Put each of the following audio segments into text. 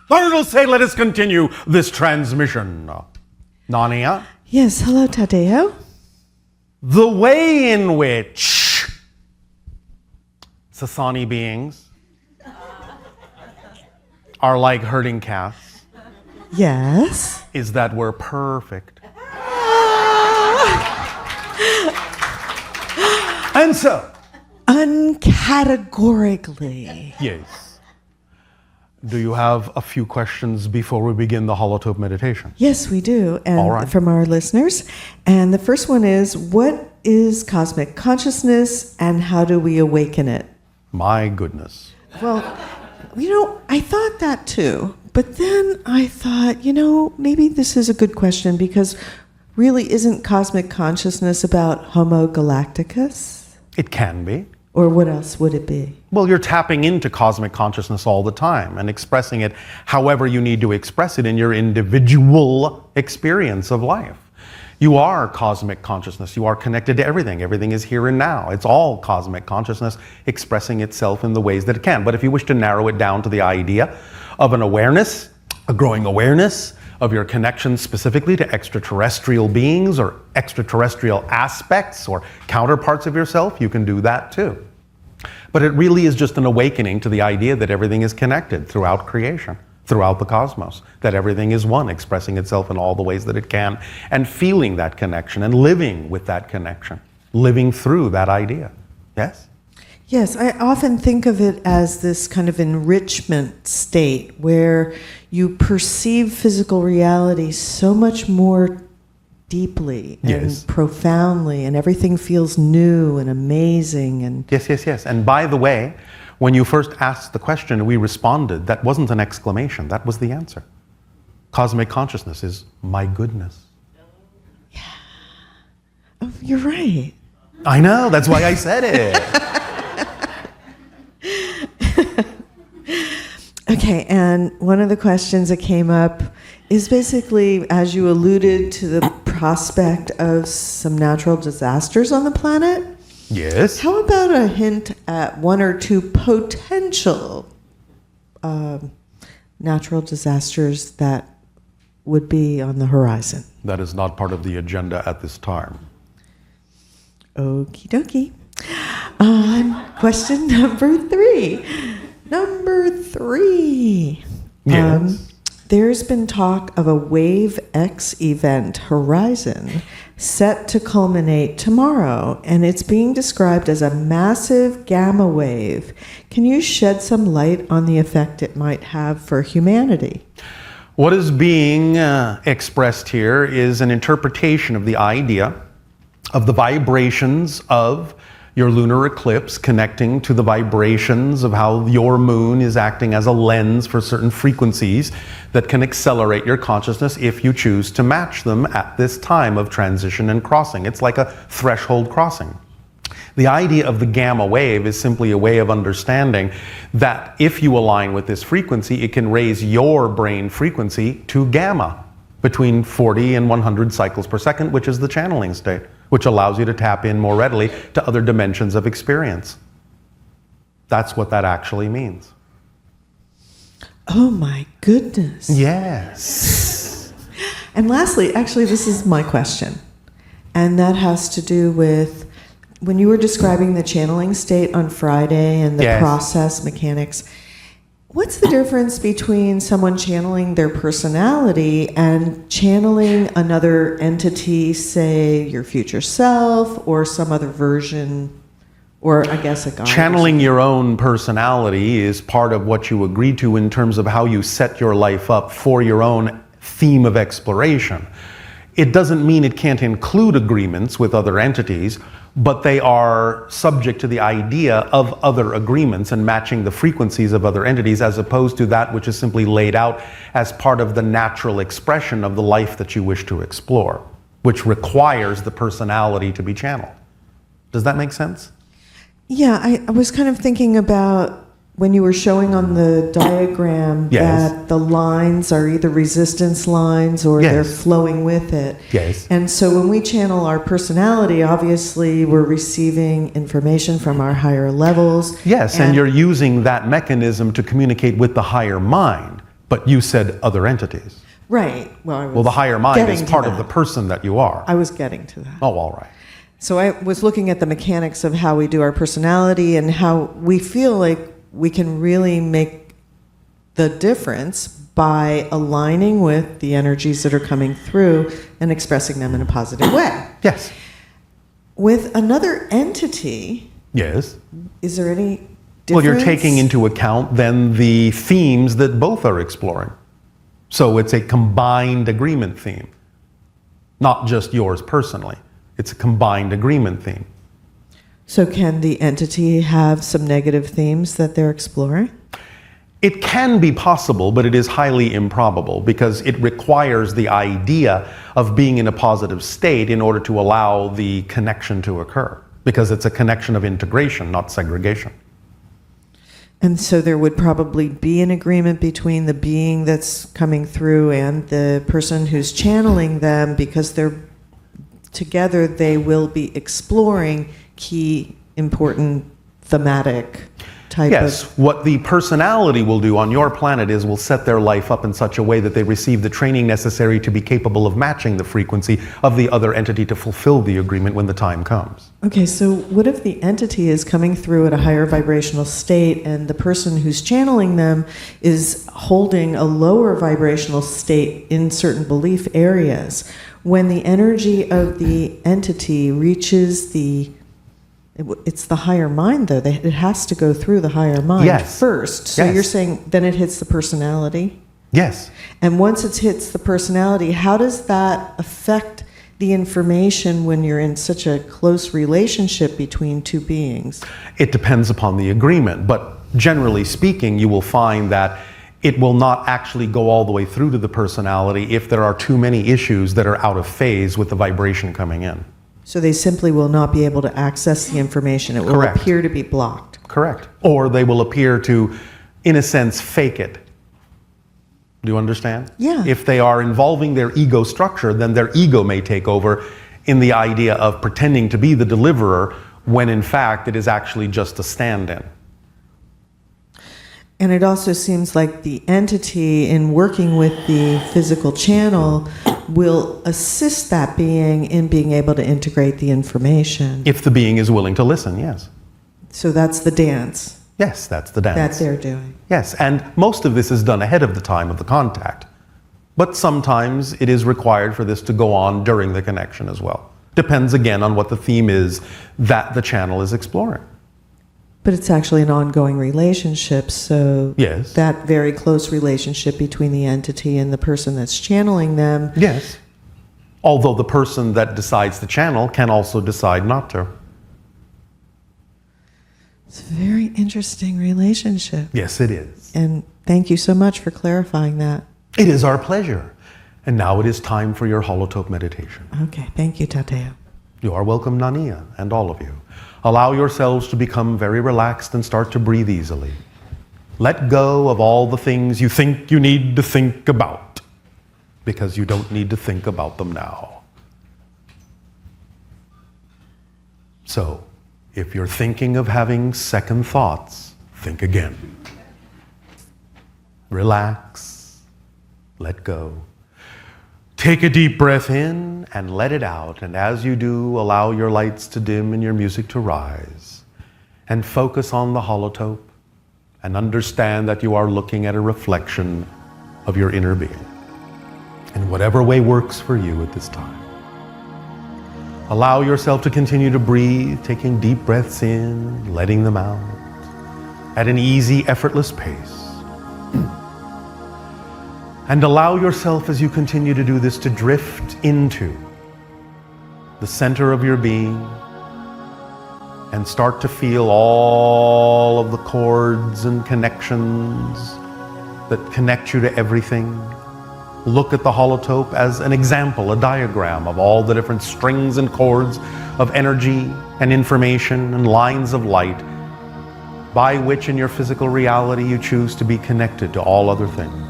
I will say, let us continue this transmission. Nania? Yes, hello, Tadeo. The way in which Sasani beings are like herding cats Yes. is that we're perfect. And so, Uncategorically. yes. Do you have a few questions before we begin the holotope meditation? Yes, we do. And All right. from our listeners. And the first one is, what is cosmic consciousness and how do we awaken it? My goodness. Well, I thought that too. But then I thought, maybe this is a good question because really isn't cosmic consciousness about Homo galacticus? It can be. Or what else would it be? Well, you're tapping into cosmic consciousness all the time and expressing it however you need to express it in your individual experience of life. You are cosmic consciousness. You are connected to everything. Everything is here and now. It's all cosmic consciousness expressing itself in the ways that it can. But if you wish to narrow it down to the idea of an awareness, a growing awareness of your connection specifically to extraterrestrial beings or extraterrestrial aspects or counterparts of yourself, you can do that too. But it really is just an awakening to the idea that everything is connected throughout creation, throughout the cosmos, that everything is one, expressing itself in all the ways that it can, and feeling that connection and living with that connection, living through that idea. Yes? Yes, I often think of it as this kind of enrichment state where you perceive physical reality so much more deeply and Yes. profoundly, and everything feels new and amazing. And Yes. And by the way, when you first asked the question, we responded. That wasn't an exclamation. That was the answer. Cosmic consciousness is my goodness. oh, you're right. I know. That's why I said it. Okay, and one of the questions that came up is basically, as you alluded to the prospect of some natural disasters on the planet, Yes. how about a hint at one or two potential natural disasters that would be on the horizon? That is not part of the agenda at this time. Okie dokie. Question number three. Yes. There's been talk of a Wave X event, Horizon, set to culminate tomorrow, and it's being described as a massive gamma wave. Can you shed some light on the effect it might have for humanity? What is being expressed here is an interpretation of the idea of the vibrations of your lunar eclipse connecting to the vibrations of how your moon is acting as a lens for certain frequencies that can accelerate your consciousness if you choose to match them at this time of transition and crossing. It's like a threshold crossing. The idea of the gamma wave is simply a way of understanding that if you align with this frequency, it can raise your brain frequency to gamma between 40 and 100 cycles per second, which is the channeling state, which allows you to tap in more readily to other dimensions of experience. That's what that actually means. Oh my goodness. Yes. And lastly, actually, this is my question. And that has to do with when you were describing the channeling state on Friday and the Yes. process mechanics. What's the difference between someone channeling their personality and channeling another entity, say your future self or some other version, or I guess a god? Channeling your own personality is part of what you agree to in terms of how you set your life up for your own theme of exploration. It doesn't mean it can't include agreements with other entities, but they are subject to the idea of other agreements and matching the frequencies of other entities, as opposed to that which is simply laid out as part of the natural expression of the life that you wish to explore, which requires the personality to be channeled. Does that make sense? Yeah, I was kind of thinking about when you were showing on the diagram Yes. that the lines are either resistance lines or Yes. they're flowing with it. Yes. And so when we channel our personality, obviously we're receiving information from our higher levels. Yes, and you're using that mechanism to communicate with the higher mind. But you said other entities. Right. Well, I was Well, the higher mind getting is to part of that. the person that you are. I was getting to that. Oh, all right. So I was looking at the mechanics of how we do our personality and how we feel like we can really make the difference by aligning with the energies that are coming through and expressing them in a positive way. Yes. With another entity, Yes. is there any difference? Well, you're taking into account then the themes that both are exploring. So it's a combined agreement theme, not just yours personally. It's a combined agreement theme. So can the entity have some negative themes that they're exploring? It can be possible, but it is highly improbable because it requires the idea of being in a positive state in order to allow the connection to occur, because it's a connection of integration, not segregation. And so there would probably be an agreement between the being that's coming through and the person who's channeling them, because they're together they will be exploring key, important, thematic type Yes, of... what the personality will do on your planet is will set their life up in such a way that they receive the training necessary to be capable of matching the frequency of the other entity to fulfill the agreement when the time comes. Okay, so what if the entity is coming through at a higher vibrational state and the person who's channeling them is holding a lower vibrational state in certain belief areas? When the energy of the entity reaches it's the higher mind, though. It has to go through the higher mind first. So Yes. you're saying then it hits the personality? Yes. And once it hits the personality, how does that affect the information when you're in such a close relationship between two beings? It depends upon the agreement, but generally speaking, you will find that it will not actually go all the way through to the personality if there are too many issues that are out of phase with the vibration coming in. So they simply will not be able to access the information. It will Correct. appear to be blocked. Correct. Or they will appear to, in a sense, fake it. Do you understand? Yeah. If they are involving their ego structure, then their ego may take over in the idea of pretending to be the deliverer when in fact it is actually just a stand-in. And it also seems like the entity, in working with the physical channel, will assist that being in being able to integrate the information. If the being is willing to listen, yes. So that's the dance Yes, that's the dance. that they're doing. Yes, and most of this is done ahead of the time of the contact. But sometimes it is required for this to go on during the connection as well. Depends again on what the theme is that the channel is exploring. But it's actually an ongoing relationship, so Yes. that very close relationship between the entity and the person that's channeling them. Yes. Although the person that decides to channel can also decide not to. It's a very interesting relationship. Yes, it is. And thank you so much for clarifying that. It is our pleasure. And now it is time for your holotope meditation. Okay, thank you, Tateo. You are welcome, Nania, and all of you. Allow yourselves to become very relaxed and start to breathe easily. Let go of all the things you think you need to think about, because you don't need to think about them now. So, if you're thinking of having second thoughts, think again. Relax. Let go. Take a deep breath in and let it out. And as you do, allow your lights to dim and your music to rise. And focus on the holotope and understand that you are looking at a reflection of your inner being. In whatever way works for you at this time. Allow yourself to continue to breathe, taking deep breaths in, letting them out at an easy, effortless pace. And allow yourself, as you continue to do this, to drift into the center of your being and start to feel all of the cords and connections that connect you to everything. Look at the holotope as an example, a diagram of all the different strings and cords of energy and information and lines of light by which in your physical reality you choose to be connected to all other things.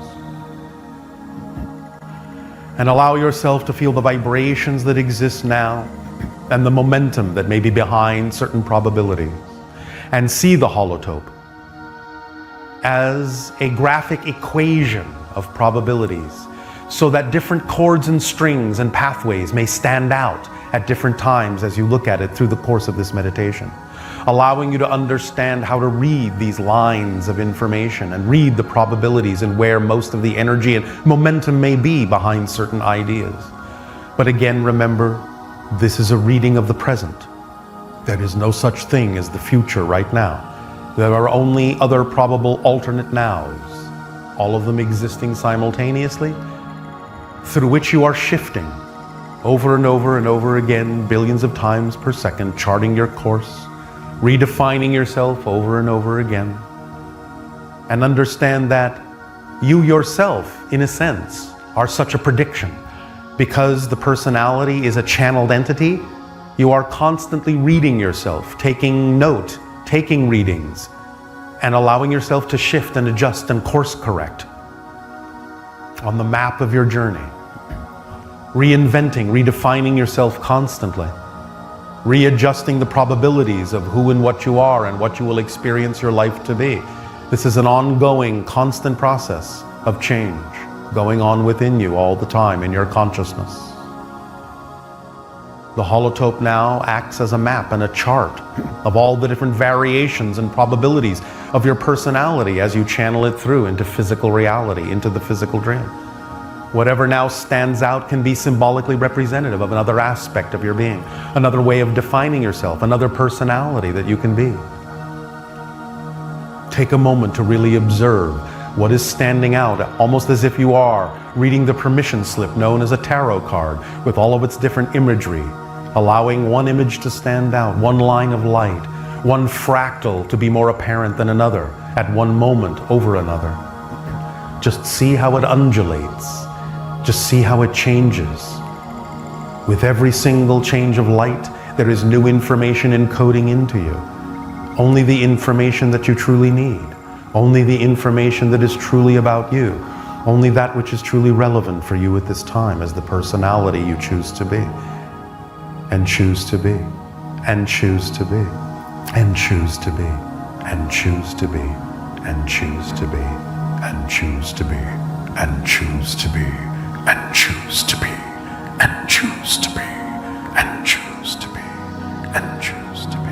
And allow yourself to feel the vibrations that exist now and the momentum that may be behind certain probabilities. And see the holotope as a graphic equation of probabilities, so that different chords and strings and pathways may stand out at different times as you look at it through the course of this meditation, allowing you to understand how to read these lines of information and read the probabilities and where most of the energy and momentum may be behind certain ideas. But again, remember, this is a reading of the present. There is no such thing as the future right now. There are only other probable alternate nows, all of them existing simultaneously, through which you are shifting over and over and over again, billions of times per second, charting your course, redefining yourself over and over again. And understand that you yourself, in a sense, are such a prediction. Because the personality is a channeled entity, you are constantly reading yourself, taking note, taking readings, and allowing yourself to shift and adjust and course correct on the map of your journey. Reinventing, redefining yourself constantly, readjusting the probabilities of who and what you are and what you will experience your life to be. This is an ongoing, constant process of change going on within you all the time in your consciousness. The holotope now acts as a map and a chart of all the different variations and probabilities of your personality as you channel it through into physical reality, into the physical dream. Whatever now stands out can be symbolically representative of another aspect of your being, another way of defining yourself, another personality that you can be. Take a moment to really observe what is standing out, almost as if you are reading the permission slip known as a tarot card with all of its different imagery, allowing one image to stand out, one line of light, one fractal to be more apparent than another at one moment over another. Just see how it undulates. Just see how it changes. With every single change of light, there is new information encoding into you. Only the information that you truly need. Only the information that is truly about you. Only that which is truly relevant for you at this time as the personality you choose to be. And choose to be. And choose to be. And choose to be. And choose to be. And choose to be. And choose to be. And choose to be. And choose to be. And choose to be. And choose to be. And choose to be.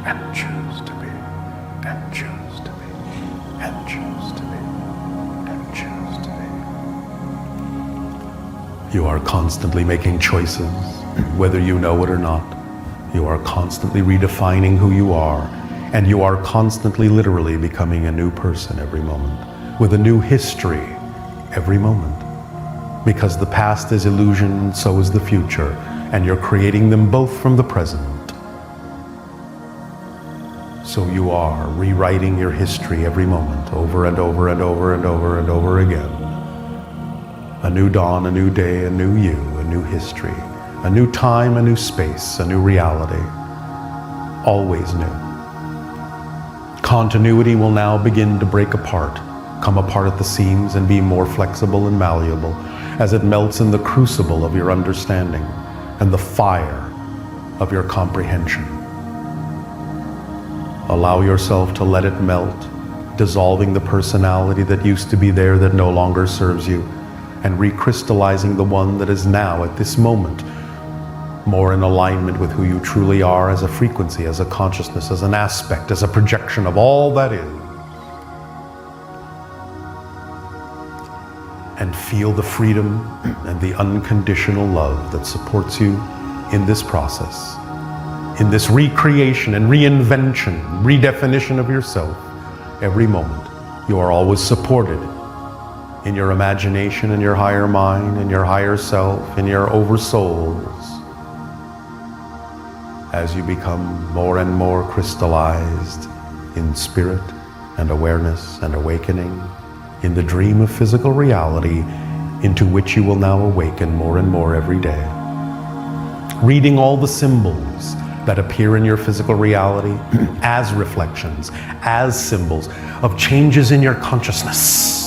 And choose to be. And choose to be. And choose to be. And choose to be. You are constantly making choices, whether you know it or not. You are constantly redefining who you are, and you are constantly, literally becoming a new person every moment, with a new history every moment. Because the past is illusion, and so is the future, and you're creating them both from the present. So you are rewriting your history every moment, over and over and over and over and over again. A new dawn, a new day, a new you, a new history, a new time, a new space, a new reality. Always new. Continuity will now begin to break apart, come apart at the seams, and be more flexible and malleable as it melts in the crucible of your understanding and the fire of your comprehension. Allow yourself to let it melt, dissolving the personality that used to be there that no longer serves you, and recrystallizing the one that is now, at this moment, more in alignment with who you truly are as a frequency, as a consciousness, as an aspect, as a projection of all that is. And feel the freedom and the unconditional love that supports you in this process, in this recreation and reinvention, redefinition of yourself. Every moment, you are always supported in your imagination, in your higher mind, in your higher self, in your oversouls, as you become more and more crystallized in spirit and awareness and awakening in the dream of physical reality into which you will now awaken more and more every day. Reading all the symbols that appear in your physical reality as reflections, as symbols of changes in your consciousness.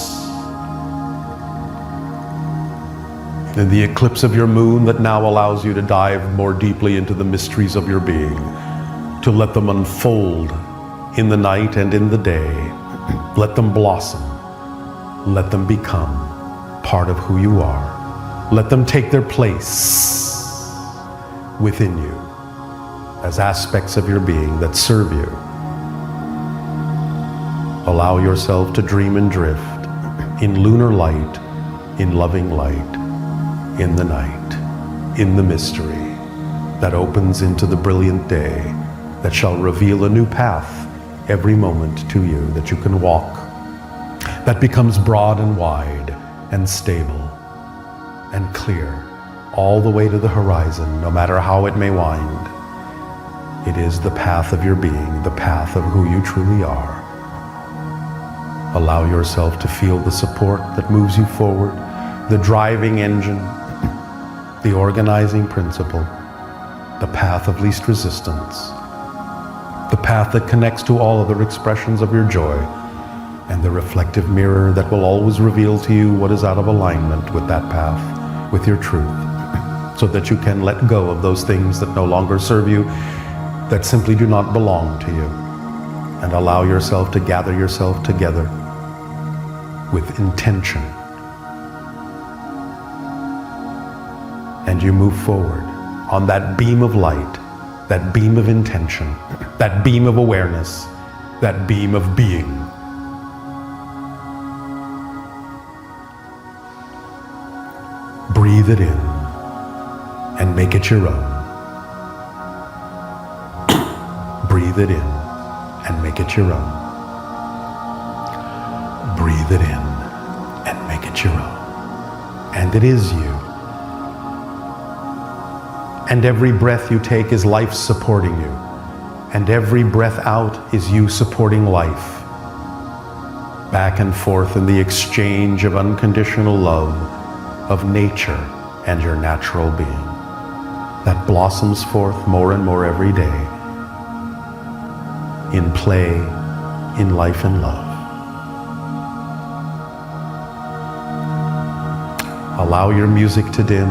And the eclipse of your moon that now allows you to dive more deeply into the mysteries of your being, to let them unfold in the night and in the day. Let them blossom. Let them become part of who you are. Let them take their place within you as aspects of your being that serve you. Allow yourself to dream and drift in lunar light, in loving light, in the night, in the mystery that opens into the brilliant day that shall reveal a new path every moment to you that you can walk, that becomes broad and wide and stable and clear all the way to the horizon, no matter how it may wind. It is the path of your being, the path of who you truly are. Allow yourself to feel the support that moves you forward, the driving engine, the organizing principle, the path of least resistance, the path that connects to all other expressions of your joy, and the reflective mirror that will always reveal to you what is out of alignment with that path, with your truth, so that you can let go of those things that no longer serve you, that simply do not belong to you, and allow yourself to gather yourself together with intention. And you move forward on that beam of light, that beam of intention, that beam of awareness, that beam of being. Breathe it in and make it your own. Breathe it in and make it your own. Breathe it in and make it your own. And it is you. And every breath you take is life supporting you. And every breath out is you supporting life. Back and forth in the exchange of unconditional love of nature and your natural being that blossoms forth more and more every day in play, in life and love. Allow your music to dim.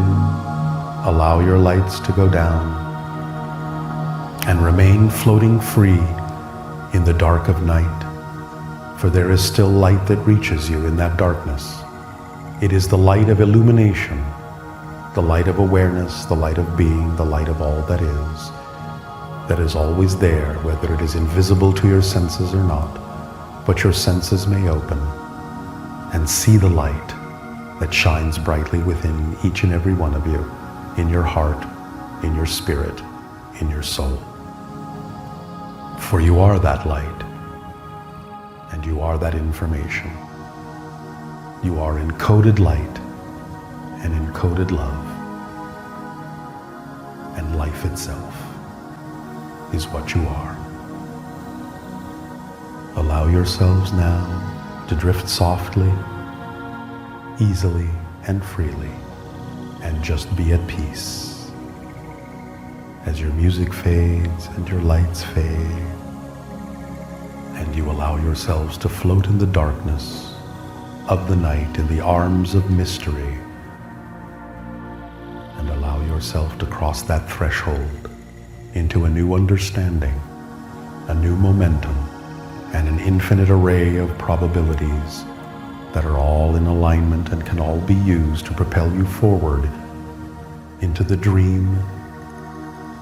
Allow your lights to go down and remain floating free in the dark of night, for there is still light that reaches you in that darkness. It is the light of illumination, the light of awareness, the light of being, the light of all that is always there, whether it is invisible to your senses or not, but your senses may open and see the light that shines brightly within each and every one of you, in your heart, in your spirit, in your soul. For you are that light, and you are that information. You are encoded light and encoded love, and life itself is what you are. Allow yourselves now to drift softly, easily, and freely, and just be at peace as your music fades and your lights fade, and you allow yourselves to float in the darkness of the night in the arms of mystery, and allow yourself to cross that threshold into a new understanding, a new momentum, and an infinite array of probabilities that are all in alignment and can all be used to propel you forward into the dream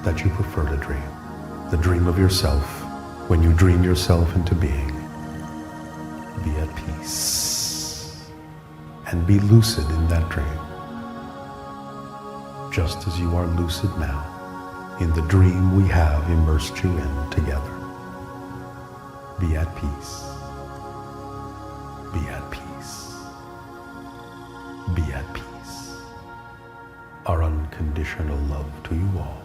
that you prefer to dream, the dream of yourself when you dream yourself into being. Be at peace and be lucid in that dream, just as you are lucid now in the dream we have immersed you in together. Be at peace. Be at peace. Be at peace. Our unconditional love to you all.